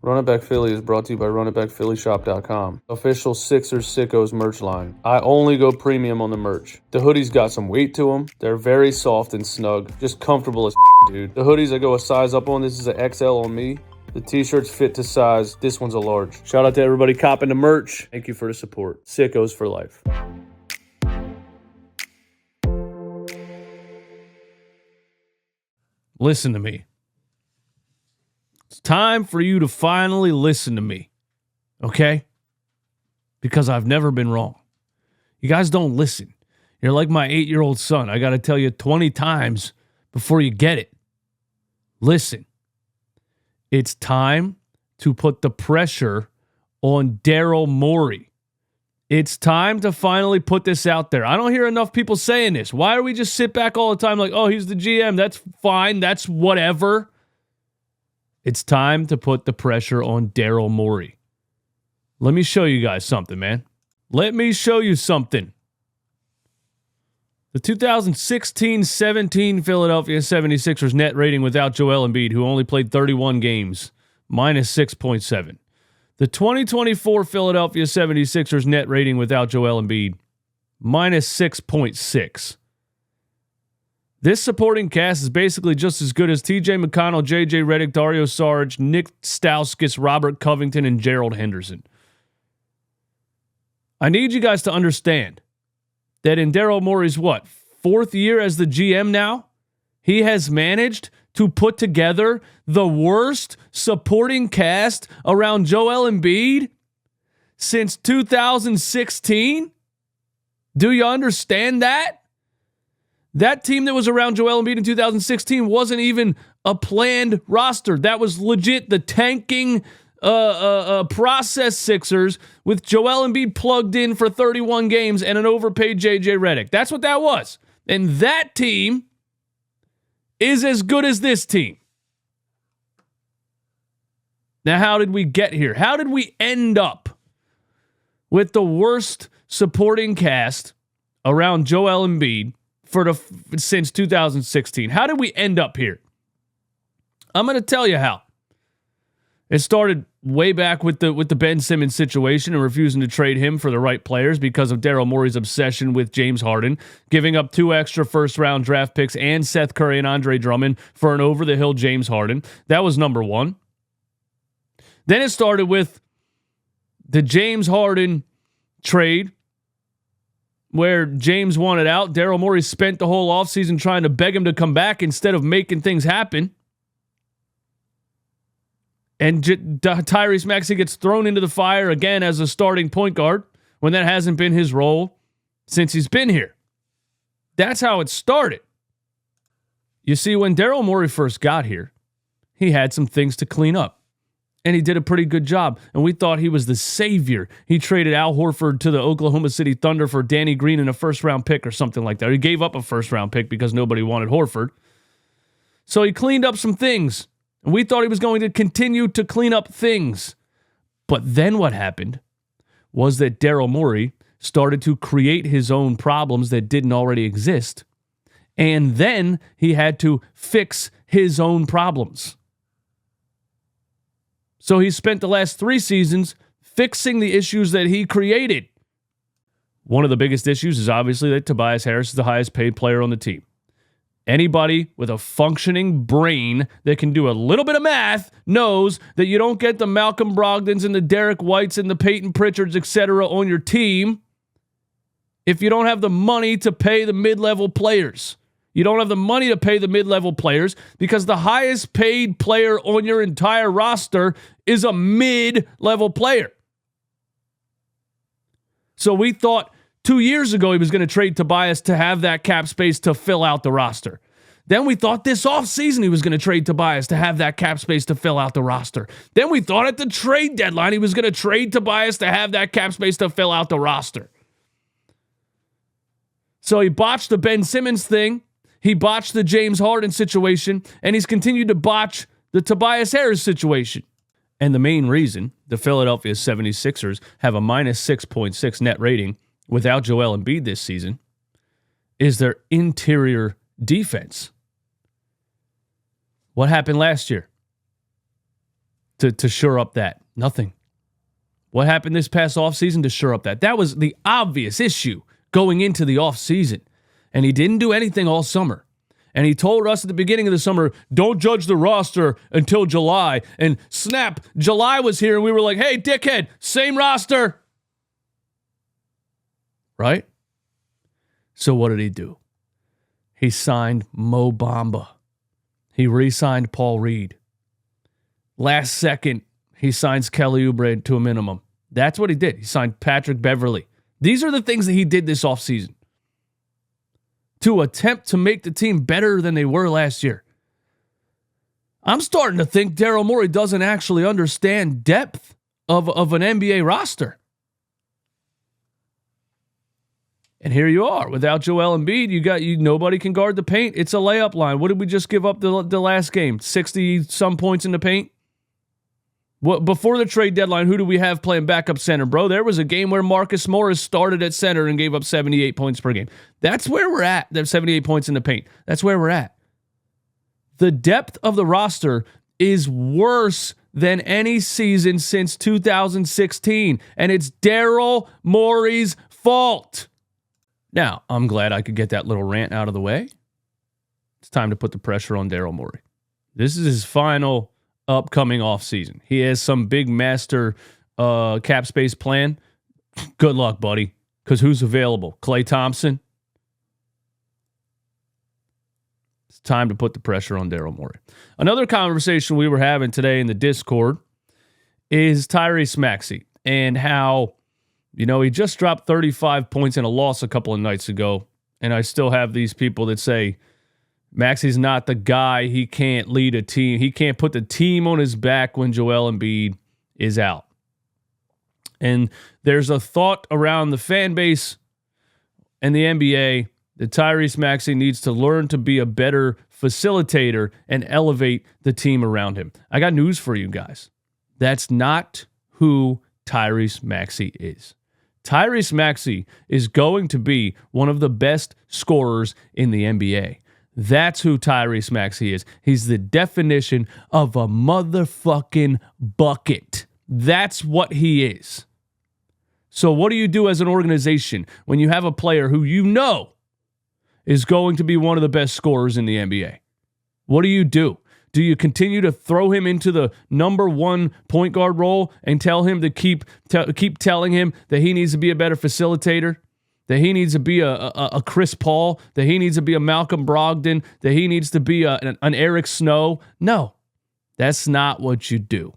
Run It Back Philly is brought to you by RunItBackPhillyShop.com. Official Sixers Sickos merch line. I only go premium on the merch. The hoodies got some weight to them. They're very soft and snug. Just comfortable as dude. The hoodies I go a size up on. This is an XL on me. The t-shirts fit to size. This one's a large. Shout out to everybody copping the merch. Thank you for the support. Sickos for life. Listen to me. It's time for you to finally listen to me, okay? Because I've never been wrong. You guys don't listen. You're like my 8-year-old son. I got to tell you 20 times before you get it. Listen. It's time to put the pressure on Daryl Morey. It's time to finally put this out there. I don't hear enough people saying this. Why do we just sit back all the time like, oh, he's the GM. That's fine. That's whatever. It's time to put the pressure on Daryl Morey. Let me show you guys something, man. Let me show you something. The 2016-17 Philadelphia 76ers net rating without Joel Embiid, who only played 31 games, minus 6.7. The 2024 Philadelphia 76ers net rating without Joel Embiid, minus 6.6. This supporting cast is basically just as good as TJ McConnell, JJ Redick, Dario Saric, Nick Stauskas, Robert Covington, and Gerald Henderson. I need you guys to understand that in Daryl Morey's, fourth year as the GM now, he has managed to put together the worst supporting cast around Joel Embiid since 2016? Do you understand that? That team that was around Joel Embiid in 2016 wasn't even a planned roster. That was legit the tanking process Sixers with Joel Embiid plugged in for 31 games and an overpaid JJ Redick. That's what that was. And that team is as good as this team. Now, how did we get here? How did we end up with the worst supporting cast around Joel Embiid since 2016? How did we end up here? I'm going to tell you how. It started way back with the Ben Simmons situation and refusing to trade him for the right players because of Daryl Morey's obsession with James Harden, giving up 2 extra first-round draft picks and Seth Curry and Andre Drummond for an over-the-hill James Harden. That was number one. Then it started with the James Harden trade, where James wanted out. Daryl Morey spent the whole offseason trying to beg him to come back instead of making things happen. And Tyrese Maxey gets thrown into the fire again as a starting point guard when that hasn't been his role since he's been here. That's how it started. You see, when Daryl Morey first got here, he had some things to clean up. And he did a pretty good job. And we thought he was the savior. He traded Al Horford to the Oklahoma City Thunder for Danny Green and a first-round pick or something like that. He gave up a first-round pick because nobody wanted Horford. So he cleaned up some things. And we thought he was going to continue to clean up things. But then what happened was that Daryl Morey started to create his own problems that didn't already exist. And then he had to fix his own problems. So he spent the last 3 seasons fixing the issues that he created. One of the biggest issues is obviously that Tobias Harris is the highest paid player on the team. Anybody with a functioning brain that can do a little bit of math knows that you don't get the Malcolm Brogdons and the Derek Whites and the Peyton Pritchards, etc. on your team if you don't have the money to pay the mid-level players. You don't have the money to pay the mid-level players because the highest paid player on your entire roster is a mid-level player. So we thought 2 years ago he was going to trade Tobias to have that cap space to fill out the roster. Then we thought this offseason he was going to trade Tobias to have that cap space to fill out the roster. Then we thought at the trade deadline he was going to trade Tobias to have that cap space to fill out the roster. So he botched the Ben Simmons thing. He botched the James Harden situation, and he's continued to botch the Tobias Harris situation. And the main reason the Philadelphia 76ers have a minus 6.6 net rating without Joel Embiid this season is their interior defense. What happened last year? to shore up that? Nothing. What happened this past offseason to shore up that? That was the obvious issue going into the offseason. And he didn't do anything all summer. And he told us at the beginning of the summer, don't judge the roster until July. And snap, July was here and we were like, hey, dickhead, same roster. Right? So what did he do? He signed Mo Bamba. He re-signed Paul Reed. Last second, he signs Kelly Oubre to a minimum. That's what he did. He signed Patrick Beverley. These are the things that he did this offseason to attempt to make the team better than they were last year. I'm starting to think Daryl Morey doesn't actually understand depth of an NBA roster. And here you are. Without Joel Embiid, nobody can guard the paint. It's a layup line. What did we just give up the last game? 60-some points in the paint? What, before the trade deadline, who do we have playing backup center, bro? There was a game where Marcus Morris started at center and gave up 78 points per game. That's where we're at. There's 78 points in the paint. That's where we're at. The depth of the roster is worse than any season since 2016, and it's Daryl Morey's fault. Now, I'm glad I could get that little rant out of the way. It's time to put the pressure on Daryl Morey. This is his final upcoming offseason. He has some big master cap space plan. Good luck, buddy. Because who's available? Klay Thompson? It's time to put the pressure on Daryl Morey. Another conversation we were having today in the Discord is Tyrese Maxey and how, he just dropped 35 points in a loss a couple of nights ago. And I still have these people that say, Maxey's not the guy. He can't lead a team. He can't put the team on his back when Joel Embiid is out. And there's a thought around the fan base and the NBA that Tyrese Maxey needs to learn to be a better facilitator and elevate the team around him. I got news for you guys. That's not who Tyrese Maxey is. Tyrese Maxey is going to be one of the best scorers in the NBA. That's who Tyrese Maxey is. He's the definition of a motherfucking bucket. That's what he is. So what do you do as an organization when you have a player who is going to be one of the best scorers in the NBA? What do? Do you continue to throw him into the number one point guard role and tell him to keep telling him that he needs to be a better facilitator? That he needs to be a Chris Paul, that he needs to be a Malcolm Brogdon, that he needs to be an Eric Snow. No, that's not what you do.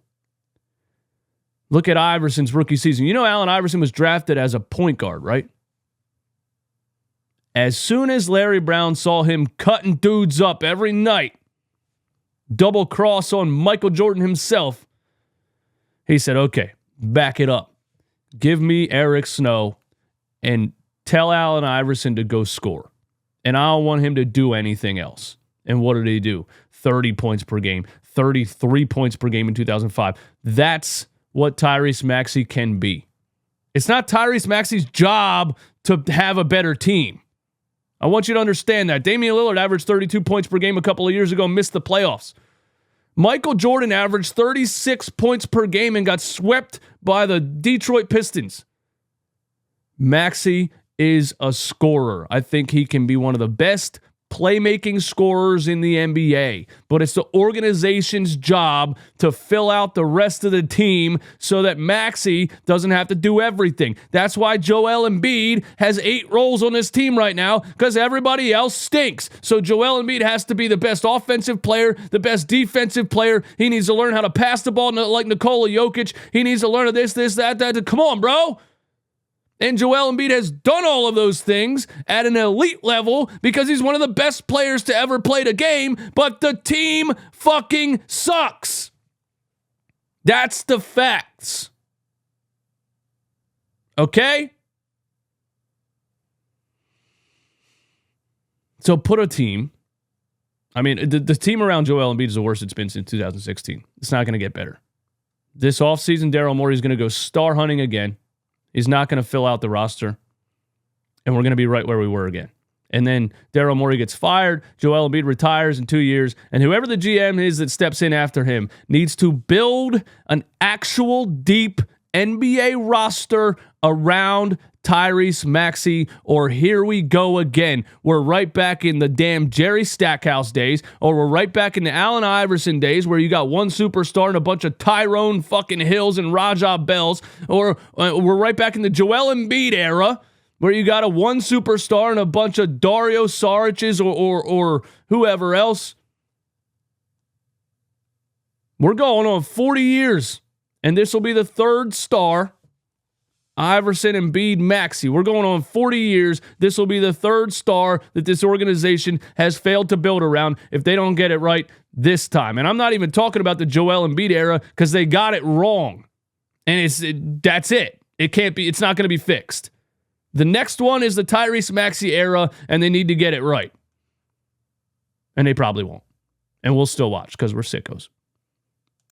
Look at Iverson's rookie season. Allen Iverson was drafted as a point guard, right? As soon as Larry Brown saw him cutting dudes up every night, double cross on Michael Jordan himself, he said, okay, back it up. Give me Eric Snow and tell Allen Iverson to go score. And I don't want him to do anything else. And what did he do? 30 points per game, 33 points per game in 2005. That's what Tyrese Maxey can be. It's not Tyrese Maxey's job to have a better team. I want you to understand that. Damian Lillard averaged 32 points per game a couple of years ago and missed the playoffs. Michael Jordan averaged 36 points per game and got swept by the Detroit Pistons. Maxey is a scorer. I think he can be one of the best playmaking scorers in the NBA, but it's the organization's job to fill out the rest of the team so that Maxey doesn't have to do everything. That's why Joel Embiid has 8 roles on this team right now, because everybody else stinks. So Joel Embiid has to be the best offensive player, the best defensive player. He needs to learn how to pass the ball like Nikola Jokic. He needs to learn this, that. Come on, bro. And Joel Embiid has done all of those things at an elite level because he's one of the best players to ever play the game, but the team fucking sucks. That's the facts. Okay? So put a team. I mean, the team around Joel Embiid is the worst it's been since 2016. It's not going to get better. This offseason, Daryl Morey is going to go star hunting again. He's not going to fill out the roster. And we're going to be right where we were again. and then Daryl Morey gets fired, Joel Embiid retires in 2 years, and whoever the GM is that steps in after him needs to build an actual deep NBA roster around Tyrese Maxey, or here we go again. We're right back in the damn Jerry Stackhouse days, or we're right back in the Allen Iverson days where you got one superstar and a bunch of Tyrone fucking Hills and Raja Bells, or we're right back in the Joel Embiid era where you got a one superstar and a bunch of Dario Sarics or whoever else. We're going on 40 years, and this will be the third star. Iverson, Embiid, Maxey. We're going on 40 years. This will be the third star that this organization has failed to build around if they don't get it right this time. And I'm not even talking about the Joel Embiid era because they got it wrong. And that's it. It's not going to be fixed. The next one is the Tyrese Maxey era, and they need to get it right. And they probably won't. And we'll still watch because we're sickos.